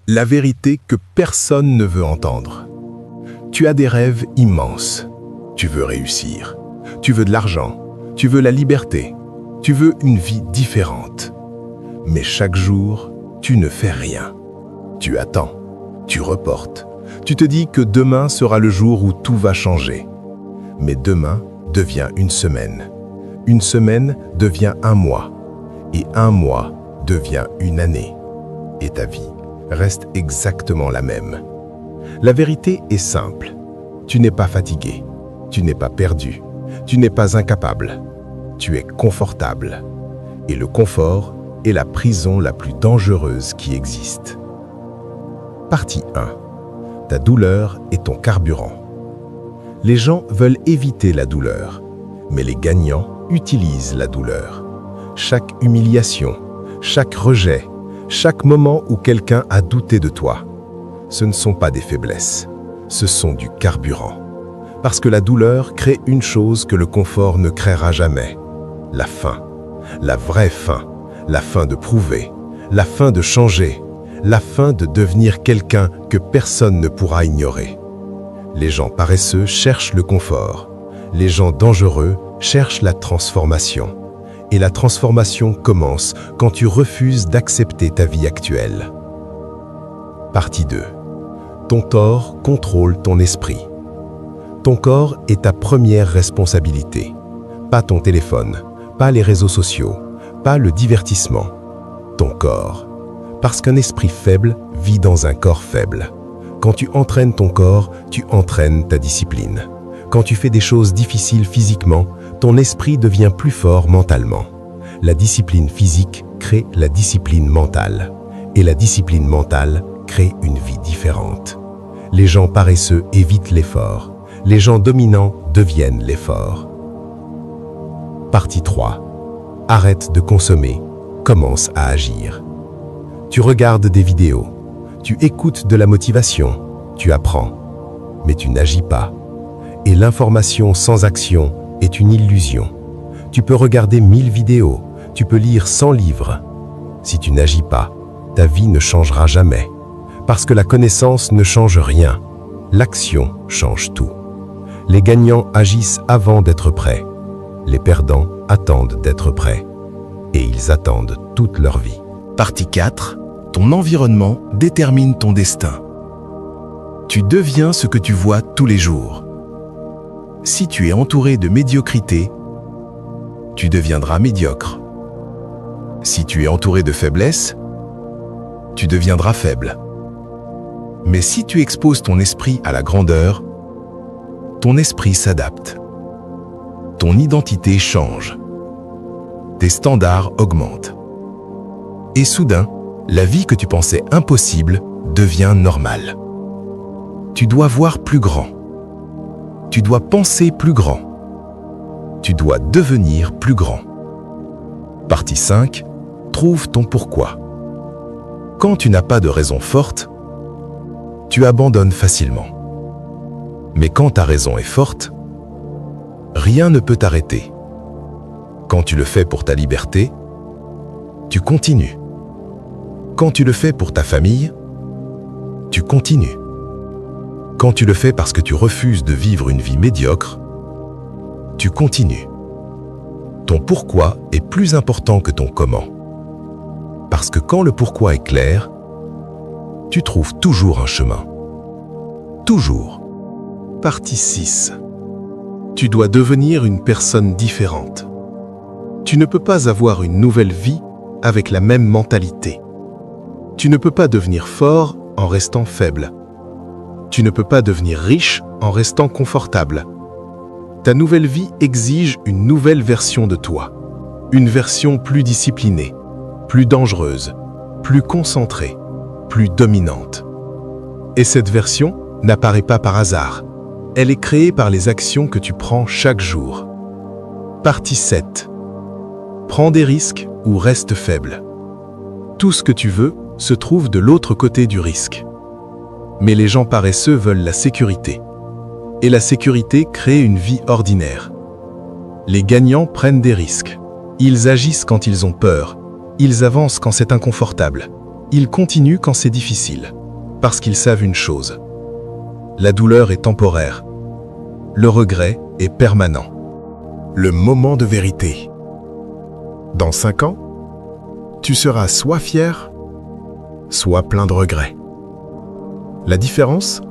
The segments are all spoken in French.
La vérité que personne ne veut entendre. Tu as des rêves immenses. Tu veux réussir. Tu veux de l'argent. Tu veux la liberté. Tu veux une vie différente. Mais chaque jour, tu ne fais rien. Tu attends. Tu reportes. Tu te dis que demain sera le jour où tout va changer. Mais demain devient une semaine. Une semaine devient un mois. Et un mois devient une année. Et ta vie reste exactement la même. La vérité est simple. Tu n'es pas fatigué. Tu n'es pas perdu. Tu n'es pas incapable. Tu es confortable. Et le confort est la prison la plus dangereuse qui existe. Partie 1. Ta douleur est ton carburant. Les gens veulent éviter la douleur, mais les gagnants utilisent la douleur. Chaque humiliation, chaque rejet, chaque moment où quelqu'un a douté de toi, ce ne sont pas des faiblesses, ce sont du carburant. Parce que la douleur crée une chose que le confort ne créera jamais, la faim, la vraie faim, la faim de prouver, la faim de changer, la faim de devenir quelqu'un que personne ne pourra ignorer. Les gens paresseux cherchent le confort, les gens dangereux cherchent la transformation. Et la transformation commence quand tu refuses d'accepter ta vie actuelle. Partie 2. Ton corps contrôle ton esprit. Ton corps est ta première responsabilité. Pas ton téléphone, pas les réseaux sociaux, pas le divertissement. Ton corps. Parce qu'un esprit faible vit dans un corps faible. Quand tu entraînes ton corps, tu entraînes ta discipline. Quand tu fais des choses difficiles physiquement, ton esprit devient plus fort mentalement. La discipline physique crée la discipline mentale. Et la discipline mentale crée une vie différente. Les gens paresseux évitent l'effort. Les gens dominants deviennent l'effort. Partie 3. Arrête de consommer, commence à agir. Tu regardes des vidéos, tu écoutes de la motivation, tu apprends, mais tu n'agis pas. Et l'information sans action est une illusion. Tu peux regarder 1000 vidéos, tu peux lire 100 livres. Si tu n'agis pas, ta vie ne changera jamais. Parce que la connaissance ne change rien, l'action change tout. Les gagnants agissent avant d'être prêts. Les perdants attendent d'être prêts. Et ils attendent toute leur vie. Partie 4. Ton environnement détermine ton destin. Tu deviens ce que tu vois tous les jours. Si tu es entouré de médiocrité, tu deviendras médiocre. Si tu es entouré de faiblesse, tu deviendras faible. Mais si tu exposes ton esprit à la grandeur, ton esprit s'adapte. Ton identité change. Tes standards augmentent. Et soudain, la vie que tu pensais impossible devient normale. Tu dois voir plus grand. Tu dois penser plus grand. Tu dois devenir plus grand. Partie 5. Trouve ton pourquoi. Quand tu n'as pas de raison forte, tu abandonnes facilement. Mais quand ta raison est forte, rien ne peut t'arrêter. Quand tu le fais pour ta liberté, tu continues. Quand tu le fais pour ta famille, tu continues. Quand tu le fais parce que tu refuses de vivre une vie médiocre, tu continues. Ton pourquoi est plus important que ton comment. Parce que quand le pourquoi est clair, tu trouves toujours un chemin. Toujours. Partie 6. Tu dois devenir une personne différente. Tu ne peux pas avoir une nouvelle vie avec la même mentalité. Tu ne peux pas devenir fort en restant faible. Tu ne peux pas devenir riche en restant confortable. Ta nouvelle vie exige une nouvelle version de toi. Une version plus disciplinée, plus dangereuse, plus concentrée, plus dominante. Et cette version n'apparaît pas par hasard. Elle est créée par les actions que tu prends chaque jour. Partie 7. Prends des risques ou reste faible. Tout ce que tu veux se trouve de l'autre côté du risque. Mais les gens paresseux veulent la sécurité. Et la sécurité crée une vie ordinaire. Les gagnants prennent des risques. Ils agissent quand ils ont peur. Ils avancent quand c'est inconfortable. Ils continuent quand c'est difficile, parce qu'ils savent une chose. La douleur est temporaire. Le regret est permanent. Le moment de vérité. Dans 5 ans, tu seras soit fier, soit plein de regrets. La différence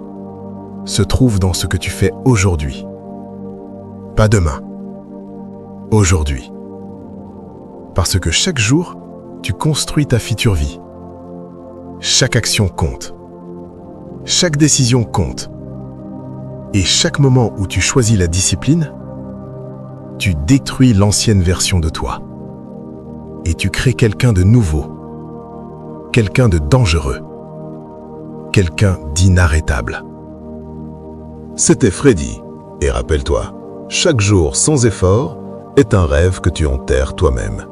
se trouve dans ce que tu fais aujourd'hui. Pas demain. Aujourd'hui. Parce que chaque jour, tu construis ta future vie. Chaque action compte. Chaque décision compte. Et chaque moment où tu choisis la discipline, tu détruis l'ancienne version de toi. Et tu crées quelqu'un de nouveau. Quelqu'un de dangereux. Quelqu'un d'inarrêtable. C'était Freddy. Et rappelle-toi, chaque jour sans effort est un rêve que tu enterres toi-même.